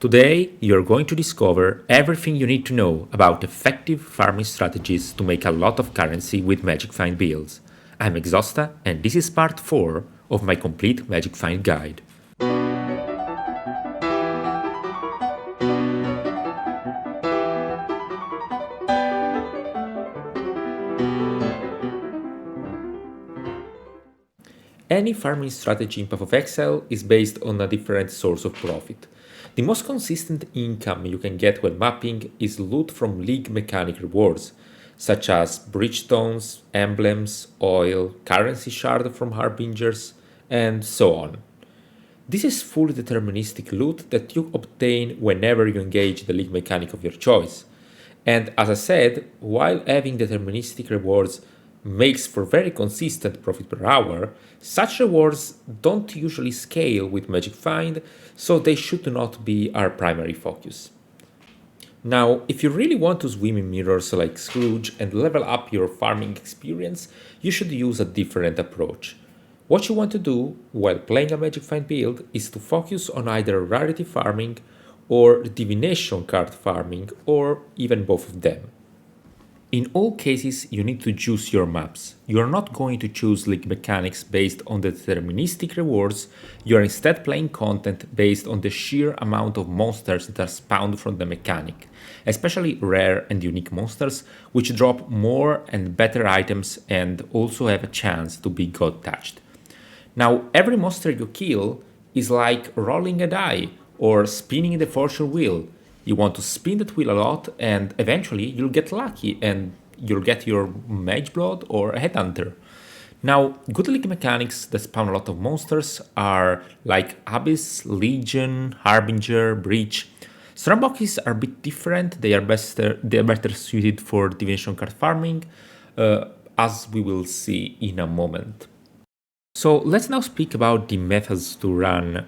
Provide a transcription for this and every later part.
Today, you're going to discover everything you need to know about effective farming strategies to make a lot of currency with Magic Find builds. I'm Exhausta, and this is part 4 of my complete Magic Find guide. Any farming strategy in Path of Exile is based on a different source of profit. The most consistent income you can get when mapping is loot from League mechanic rewards, such as bridgestones, emblems, oil, currency shard from harbingers, and so on. This is fully deterministic loot that you obtain whenever you engage the League mechanic of your choice. And as I said, while having deterministic rewards makes for very consistent profit per hour, such rewards don't usually scale with Magic Find, so they should not be our primary focus. Now, if you really want to swim in mirrors like Scrooge and level up your farming experience, you should use a different approach. What you want to do while playing a Magic Find build is to focus on either rarity farming or divination card farming, or even both of them. In all cases, you need to choose your maps. You are not going to choose League mechanics based on the deterministic rewards, you are instead playing content based on the sheer amount of monsters that are spawned from the mechanic, especially rare and unique monsters, which drop more and better items and also have a chance to be god touched. Now, every monster you kill is like rolling a die or spinning the fortune wheel. You want to spin that wheel a lot, and eventually you'll get lucky and you'll get your Mage Blood or a Headhunter. Now, good League mechanics that spawn a lot of monsters are like Abyss, Legion, Harbinger, Breach. Stromboxes are a bit different, they are better suited for divination card farming, as we will see in a moment. So let's now speak about the methods to run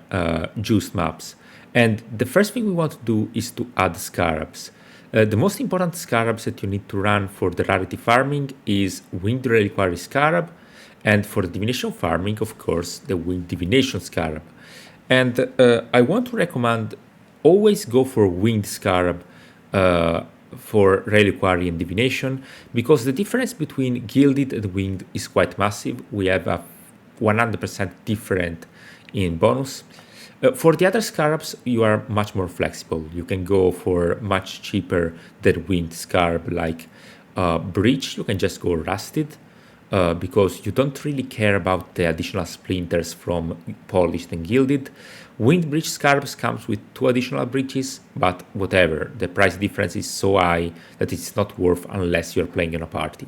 juiced maps. And the first thing we want to do is to add Scarabs. The most important Scarabs that you need to run for the rarity farming is Winged Reliquary Scarab, and for the divination farming, of course, the Winged Divination Scarab. And I want to recommend always go for Winged Scarab for Reliquary and Divination, because the difference between Gilded and Winged is quite massive. We have a 100% different in bonus. For the other Scarabs, you are much more flexible. You can go for much cheaper than Winged Scarab, like Breach. You can just go Rusted, because you don't really care about the additional splinters from Polished and Gilded. Winged Breach Scarabs comes with 2 additional breaches, but whatever, the price difference is so high that it's not worth unless you're playing in a party.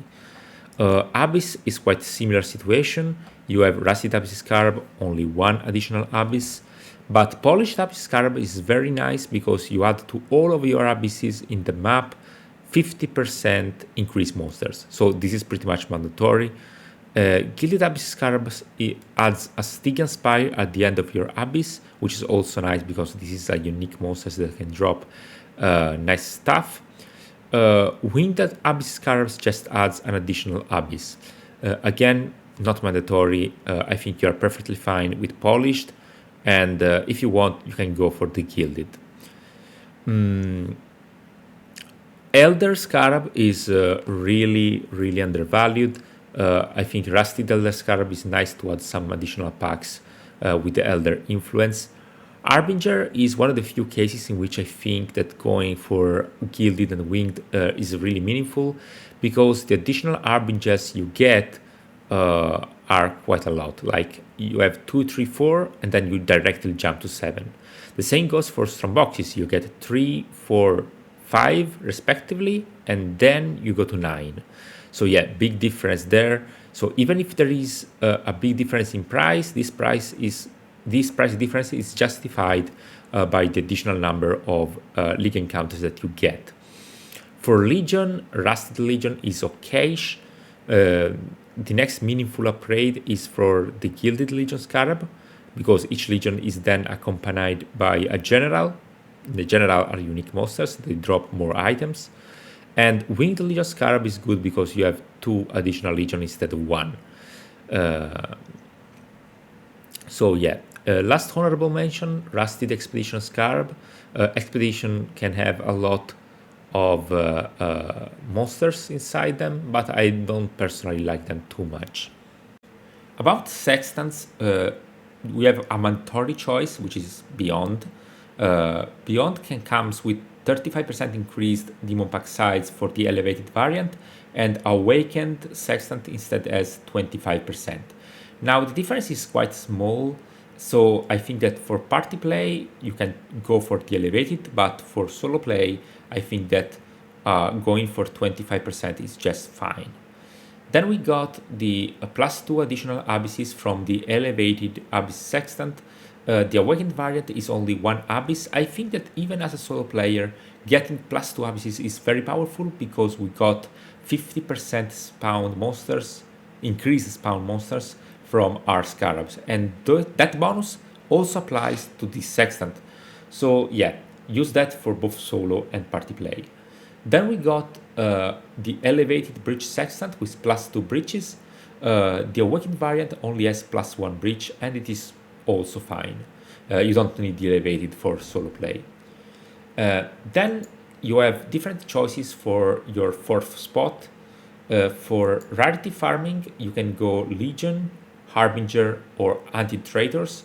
Abyss is quite a similar situation. You have Rusted Abyss Scarab, only 1 additional Abyss. But Polished Abyss Scarab is very nice because you add to all of your abysses in the map 50% increased monsters. So this is pretty much mandatory. Gilded Abyss Scarab adds a Stygian Spire at the end of your abyss, which is also nice because this is a unique monster that can drop nice stuff. Winged Abyss Scarabs just adds an additional abyss. Again, not mandatory. I think you are perfectly fine with Polished. And if you want, you can go for the Gilded. Elder Scarab is really undervalued. I think Rusted Elder Scarab is nice to add some additional packs with the Elder influence. Harbinger is one of the few cases in which I think that going for Gilded and Winged is really meaningful, because the additional Harbingers you get are quite a lot. Like you have 2, 3, 4, and then you directly jump to 7. The same goes for Stromboxes. You get 3, 4, 5 respectively, and then you go to 9. So yeah, big difference there. So even if there is a big difference in price, this price difference is justified by the additional number of League encounters that you get. For Legion, Rusted Legion is okayish. The next meaningful upgrade is for the Gilded Legion Scarab, because each Legion is then accompanied by a General. The General are unique monsters, they drop more items. And Winged Legion Scarab is good because you have 2 additional Legion instead of 1. So yeah, Last honorable mention, Rusted Expedition Scarab. Expedition can have a lot of monsters inside them, but I don't personally like them too much. About Sextants, we have a mandatory choice, which is Beyond. Beyond comes with 35% increased demon pack size for the elevated variant, and Awakened Sextant instead has 25%. Now the difference is quite small, so I think that for party play you can go for the elevated, but for solo play I think that going for 25% is just fine. Then we got the +2 additional abysses from the elevated abyss sextant. The awakened variant is only one abyss. I think that even as a solo player, getting +2 abysses is very powerful because we got 50% spawned monsters, increased spawn monsters from our Scarabs, and that bonus also applies to the sextant. So yeah, use that for both solo and party play. Then we got the elevated breach sextant with +2 breaches. The awakened variant only has +1 breach, and it is also fine. You don't need the elevated for solo play. Then you have different choices for your 4th spot. For rarity farming, you can go Legion, Harbinger, or Anti-Traitors.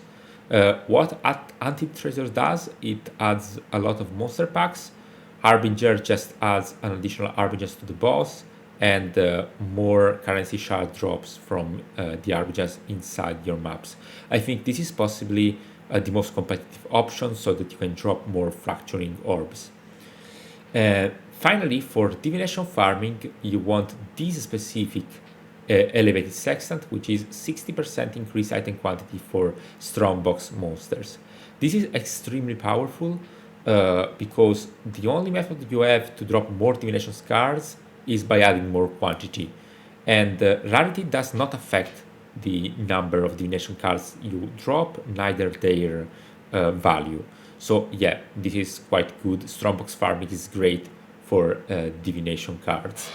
What Anti-Traitors does, it adds a lot of monster packs. Harbinger just adds an additional Harbingers to the boss, and more currency shard drops from the Harbingers inside your maps. I think this is possibly the most competitive option so that you can drop more fracturing orbs. Finally, for divination farming, you want this specific elevated sextant, which is 60% increased item quantity for strongbox monsters. This is extremely powerful because the only method you have to drop more divination scars is by adding more quantity, and rarity does not affect the number of divination cards you drop, neither their value. So yeah, this is quite good. Strongbox farming is great for divination cards.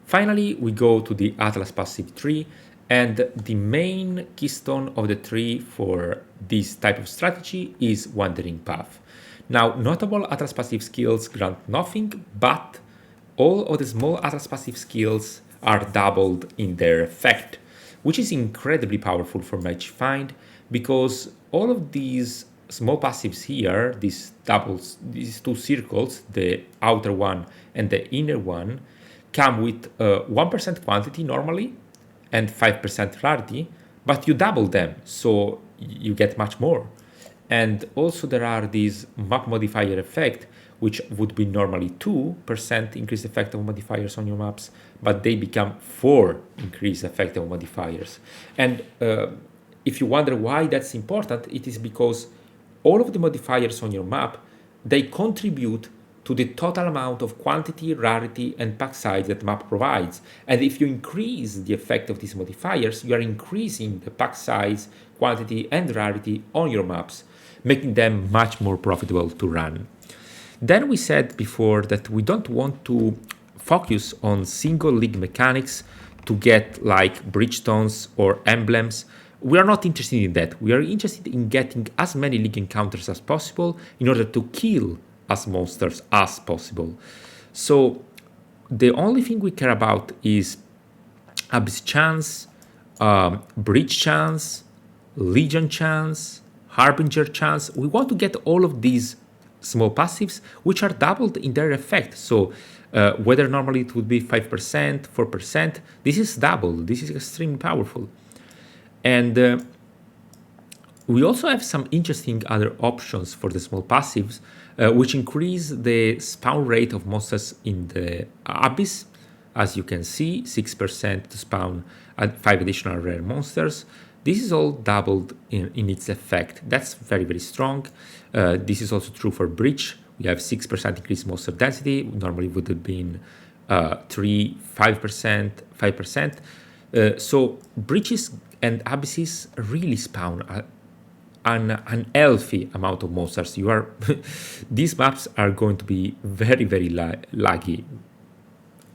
Finally, we go to the Atlas passive tree, and the main keystone of the tree for this type of strategy is Wandering Path. Now, notable Atlas passive skills grant nothing, but all of the small Atlas passive skills are doubled in their effect, which is incredibly powerful for Magic Find because all of these small passives here, these two circles, the outer one and the inner one, come with 1% quantity normally and 5% rarity, but you double them, so you get much more. And also there are these map modifier effect, which would be normally 2% increased effect of modifiers on your maps, but they become 4 increased effect of modifiers. And if you wonder why that's important, it is because all of the modifiers on your map, they contribute to the total amount of quantity, rarity, and pack size that the map provides. And if you increase the effect of these modifiers, you are increasing the pack size, quantity, and rarity on your maps, making them much more profitable to run. Then we said before that we don't want to focus on single league mechanics to get like bridgestones or emblems. We are not interested in that. We are interested in getting as many league encounters as possible in order to kill as monsters as possible. So the only thing we care about is Abyss chance, Bridge chance, Legion chance, Harbinger chance. We want to get all of these small passives which are doubled in their effect. So whether normally it would be 5%, 4%, this is double. This is extremely powerful. And we also have some interesting other options for the small passives, which increase the spawn rate of monsters in the Abyss. As you can see, 6% to spawn 5 additional rare monsters. This is all doubled in its effect. That's very, very strong. This is also true for Breach. We have 6% increased monster density. Normally would have been 3, 5%, 5%. So Breaches and Abysses really spawn an healthy amount of monsters. These maps are going to be very, very laggy.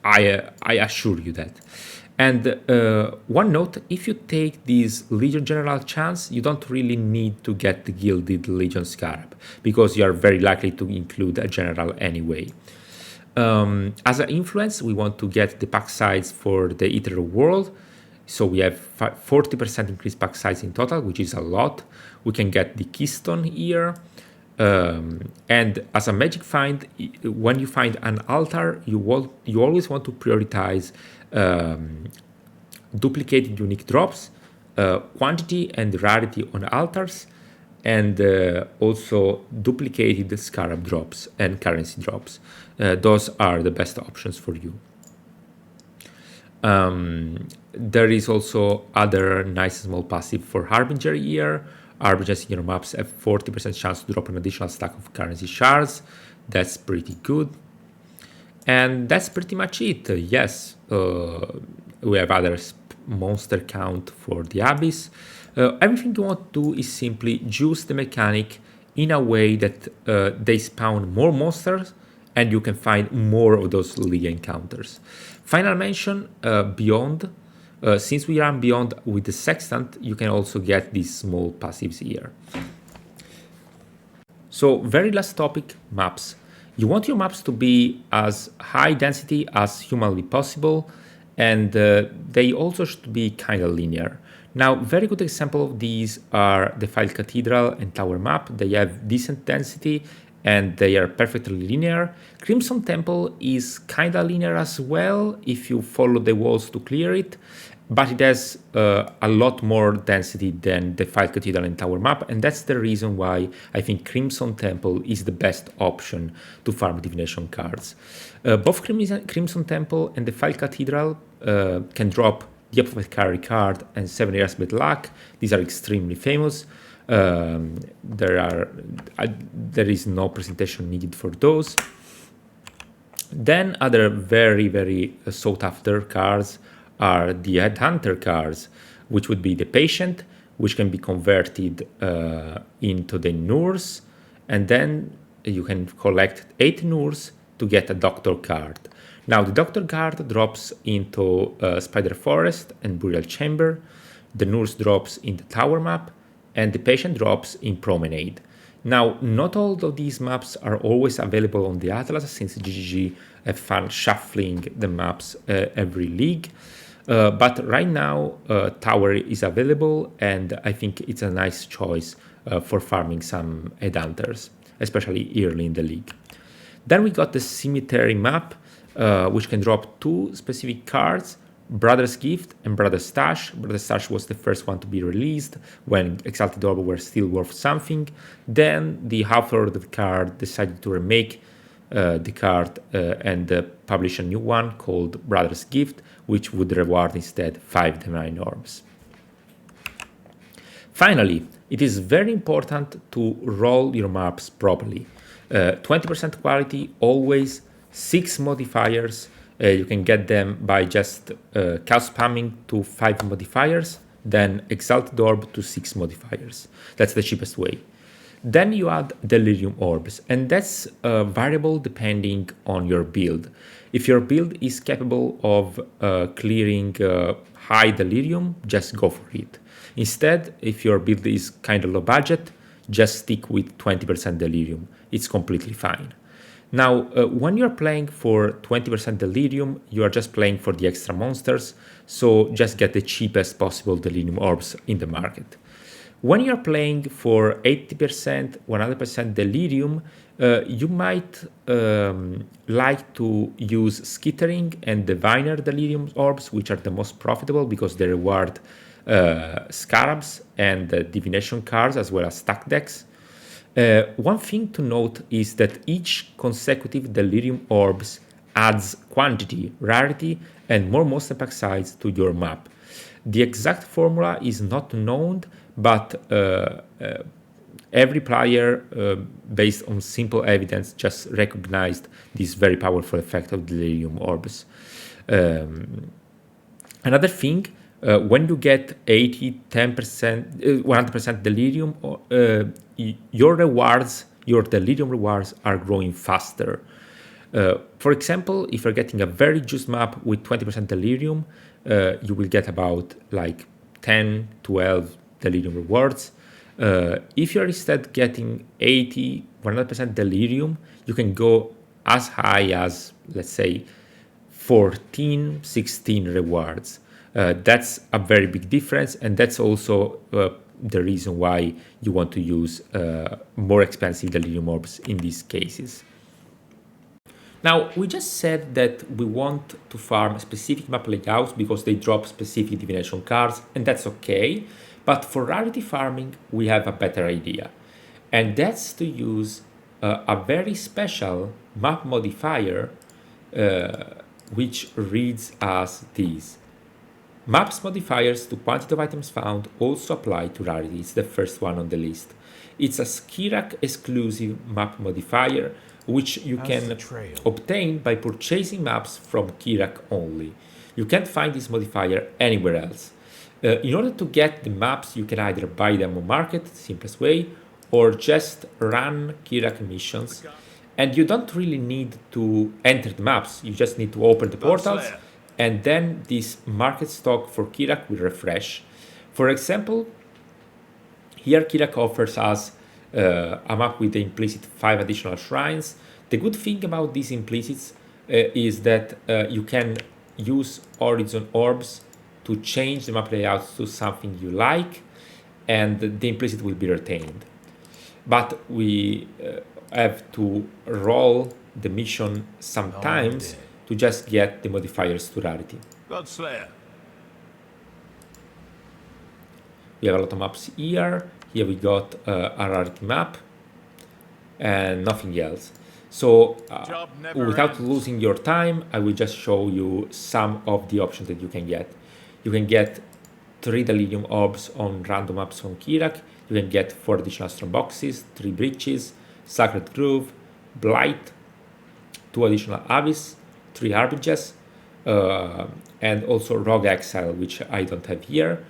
I assure you that. And one note, if you take this Legion General chance, you don't really need to get the Gilded Legion Scarab, because you are very likely to include a General anyway. As an influence, we want to get the pack size for the Ethereal World. So we have 40% increased pack size in total, which is a lot. We can get the Keystone here. And as a magic find, when you find an altar, you always want to prioritize duplicated unique drops, quantity and rarity on altars, and also duplicated scarab drops and currency drops. Those are the best options for you. There is also other nice small passive for Harbinger here. Harbingers in your maps have 40% chance to drop an additional stack of currency shards. That's pretty good. And that's pretty much it. Yes, we have other monster count for the Abyss. Everything you want to do is simply juice the mechanic in a way that they spawn more monsters and you can find more of those League encounters. Final mention, Beyond. Since we run Beyond with the Sextant, you can also get these small passives here. So very last topic, maps. You want your maps to be as high density as humanly possible, and they also should be kind of linear. Now, very good example of these are the File Cathedral and Tower map. They have decent density and they are perfectly linear. Crimson Temple is kind of linear as well if you follow the walls to clear it, but it has a lot more density than the File Cathedral and Tower map, and that's the reason why I think Crimson Temple is the best option to farm divination cards. Both Crimson Temple and the File Cathedral can drop the Apothecary card and 7 Years Bad Luck. These are extremely famous. There is no presentation needed for those. Then other very sought after cards are the Headhunter cards, which would be the Patient, which can be converted into the Nurse, and then you can collect 8 Nurse to get a Doctor card. Now the Doctor card drops into Spider Forest and Burial Chamber, the Nurse drops in the Tower map, and the Patient drops in Promenade. Now, not all of these maps are always available on the Atlas, since GGG have fun shuffling the maps every league. But right now, Tower is available, and I think it's a nice choice for farming some Headhunters, especially early in the league. Then we got the Cemetery map, which can drop 2 specific cards, Brother's Gift and Brother's Stash. Brother's Stash was the first one to be released when Exalted Orb were still worth something. Then the half-ordered card decided to remake the card and publish a new one called Brother's Gift, which would reward instead 5 Divine Orbs. Finally, it is very important to roll your maps properly. 20% quality always, 6 modifiers. You can get them by just cow spamming to 5 modifiers, then Exalted Orb to 6 modifiers. That's the cheapest way. Then you add Delirium Orbs, and that's variable depending on your build. If your build is capable of clearing high Delirium, just go for it. Instead, if your build is kind of low budget, just stick with 20% Delirium. It's completely fine. Now, when you're playing for 20% Delirium, you are just playing for the extra monsters, so just get the cheapest possible Delirium Orbs in the market. When you're playing for 80%, 100% Delirium, you might like to use Skittering and Diviner Delirium Orbs, which are the most profitable because they reward Scarabs and Divination cards as well as stack decks. One thing to note is that each consecutive Delirium Orbs adds quantity, rarity, and more monster pack size to your map. The exact formula is not known, but every player, based on simple evidence, just recognized this very powerful effect of Delirium Orbs. Another thing, when you get 80, 10%, 100% Delirium, your Delirium rewards are growing faster. For example, if you're getting a very juiced map with 20% delirium, you will get about like 10, 12 delirium rewards. If you're instead getting 80, 100% delirium, you can go as high as, let's say, 14, 16 rewards. That's a very big difference, and that's also the reason why you want to use more expensive delirium orbs in these cases. Now, we just said that we want to farm specific map layouts because they drop specific divination cards, and that's okay. But for rarity farming, we have a better idea. And that's to use a very special map modifier which reads as this. Maps modifiers to quantity of items found also apply to rarity. It's the first one on the list. It's a Skirak exclusive map modifier which you can obtain by purchasing maps from Kirak only. You can't find this modifier anywhere else. In order to get the maps, you can either buy them on market, simplest way, or just run Kirak missions. And you don't really need to enter the maps, you just need to open the portals, and then this market stock for Kirak will refresh. For example, here Kirak offers us a map with the implicit 5 additional shrines. The good thing about these implicits is that you can use Horizon Orbs to change the map layout to something you like, and the implicit will be retained. But we have to roll the mission sometimes to just get the modifiers to rarity. Godslayer. We have a lot of maps here. Here we got a rarity map and nothing else. So without losing your time, I will just show you some of the options that you can get. You can get 3 Delirium Orbs on random maps on Kirak. You can get 4 additional strong boxes, 3 Breaches, Sacred Groove, Blight, 2 additional Abyss, 3 Arbiges, and also Rogue Exile, which I don't have here.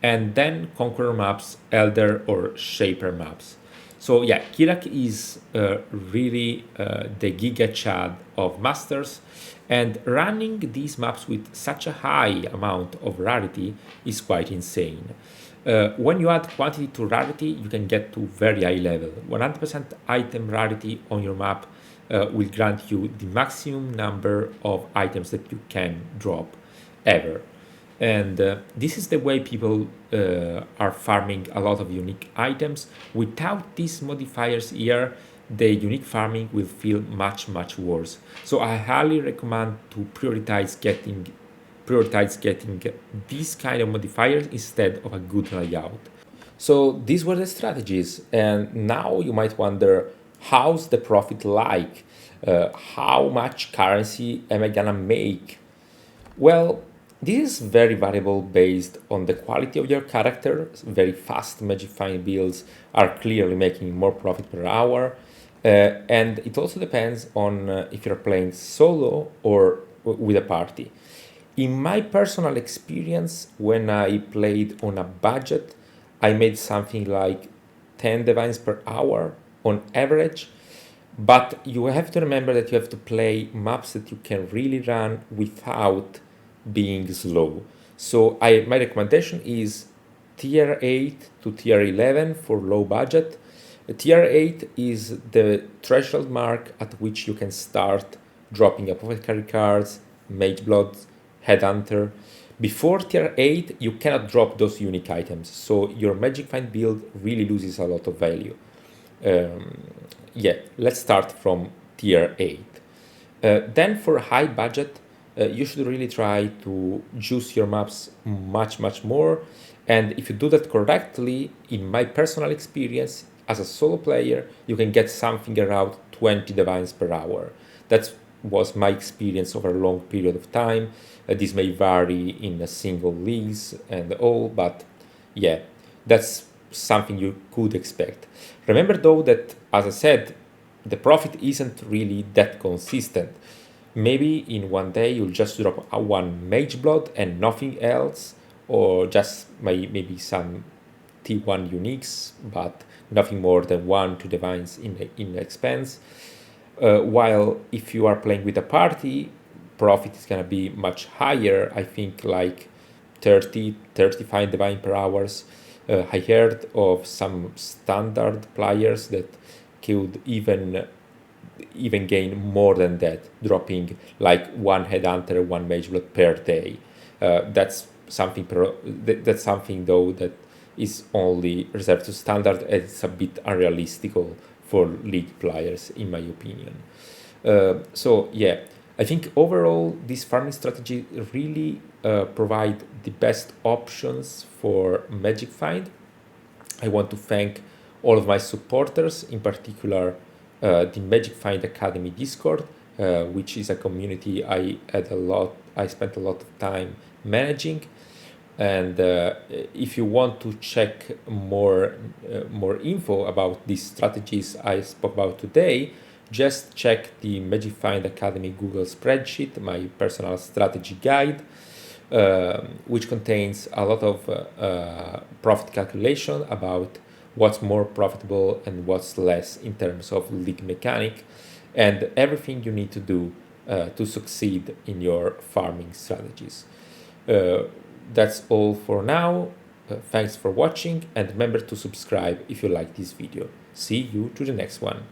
And then Conqueror maps, Elder or Shaper maps. So yeah, Kirak is really the Giga Chad of Masters, and running these maps with such a high amount of rarity is quite insane. When you add quantity to rarity, you can get to very high level. 100% item rarity on your map will grant you the maximum number of items that you can drop ever. And this is the way people are farming a lot of unique items. Without these modifiers here, the unique farming will feel much, much worse. So I highly recommend to prioritize getting these kind of modifiers instead of a good layout. So these were the strategies, and now you might wonder, how's the profit like? How much currency am I gonna make? Well, this is very variable based on the quality of your character. Very fast magic find builds are clearly making more profit per hour. And it also depends on if you're playing solo or with a party. In my personal experience, when I played on a budget, I made something like 10 divines per hour on average. But you have to remember that you have to play maps that you can really run without being slow. So my recommendation is tier 8 to tier 11 for low budget. Tier 8 is the threshold mark at which you can start dropping apothecary cards, mage blood, headhunter. Before tier 8, you cannot drop those unique items, so your magic find build really loses a lot of value. Yeah, let's start from tier 8. Then for high budget, you should really try to juice your maps much more. And if you do that correctly, in my personal experience, as a solo player, you can get something around 20 divines per hour. That was my experience over a long period of time. This may vary in a single leagues and all, but yeah, that's something you could expect. Remember though that, as I said, the profit isn't really that consistent. Maybe in one day you'll just drop one mage blood and nothing else, or just maybe some T1 uniques, but nothing more than 1-2 divines in expense. While if you are playing with a party, profit is going to be much higher. I think like 30, 35 divine per hours. I heard of some standard players that could even gain more than that, dropping like one headhunter, one mage blood per day. That's something though that is only reserved to standard, and it's a bit unrealistical for league players, in my opinion. So yeah, I think overall this farming strategy really provide the best options for Magic Find. I want to thank all of my supporters, in particular the Magic Find Academy Discord, which is a community I spent a lot of time managing. And if you want to check more info about these strategies I spoke about today, just check the Magic Find Academy Google spreadsheet, my personal strategy guide, which contains a lot of profit calculation about what's more profitable and what's less in terms of league mechanic, and everything you need to do to succeed in your farming strategies. That's all for now. Thanks for watching, and remember to subscribe if you like this video. See you to the next one.